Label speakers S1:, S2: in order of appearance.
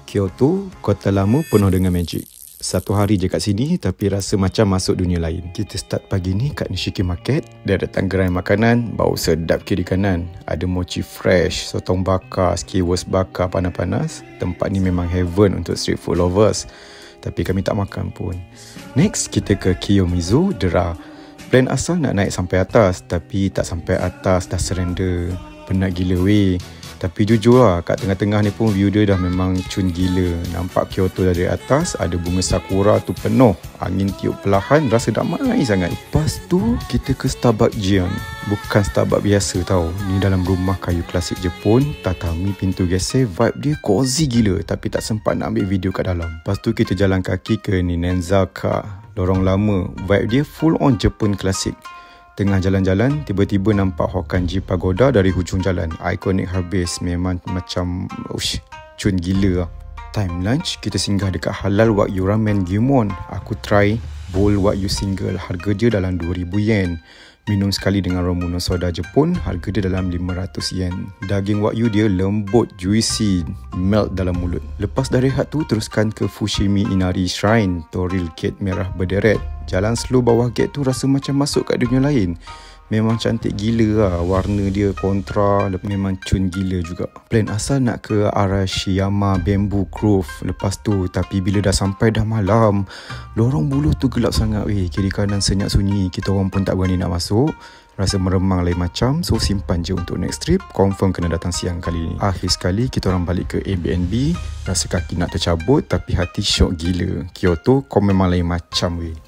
S1: Kyoto, kota lama penuh dengan magic. Satu hari je kat sini tapi rasa macam masuk dunia lain. Kita start pagi ni kat Nishiki Market. Dia ada gerai makanan, bau sedap kiri kanan. Ada mochi fresh, sotong bakar, skewers bakar panas-panas. Tempat ni memang heaven untuk street food lovers. Tapi kami tak makan pun. Next, kita ke Kiyomizu Dera. Plan asal nak naik sampai atas, tapi tak sampai atas dah surrender. Penat gila weh. Tapi jujur lah, kat tengah-tengah ni pun view dia dah memang cun gila. Nampak Kyoto dari atas, ada bunga sakura tu penuh. Angin tiup perlahan, rasa damai sangat. Lepas tu, kita ke Starbucks Giant. Bukan Starbucks biasa tau. Ni dalam rumah kayu klasik Jepun. Tatami pintu geser, vibe dia cozy gila. Tapi tak sempat nak ambil video kat dalam. Lepas tu kita jalan kaki ke Ninenzaka. Lorong lama, vibe dia full on Jepun klasik. Tengah jalan-jalan, tiba-tiba nampak Hokkanji Pagoda dari hujung jalan. Ikonik habis, memang macam cun gila lah. Time lunch, kita singgah dekat Halal Wagyu Ramen Gyumon. Aku try bowl Wagyu single, harga dia dalam 2,000 yen. Minum sekali dengan Romuno soda Jepun, harga dia dalam 500 yen. Daging Wagyu dia lembut, juicy, melt dalam mulut. Lepas dari rehat tu, teruskan ke Fushimi Inari Shrine, Toril Gate merah berderet. Jalan slow bawah gate tu rasa macam masuk kat dunia lain. Memang cantik gila lah. Warna dia kontra, memang cun gila juga. Plan asal nak ke Arashiyama Bamboo Grove lepas tu. Tapi bila dah sampai dah malam, lorong buluh tu gelap sangat weh. Kiri kanan senyap sunyi. Kita orang pun tak berani nak masuk. Rasa meremang lain macam. So simpan je untuk next trip. Confirm kena datang siang kali ni. Akhir sekali kita orang balik ke Airbnb. Rasa kaki nak tercabut tapi hati syok gila. Kyoto kau memang lain macam weh.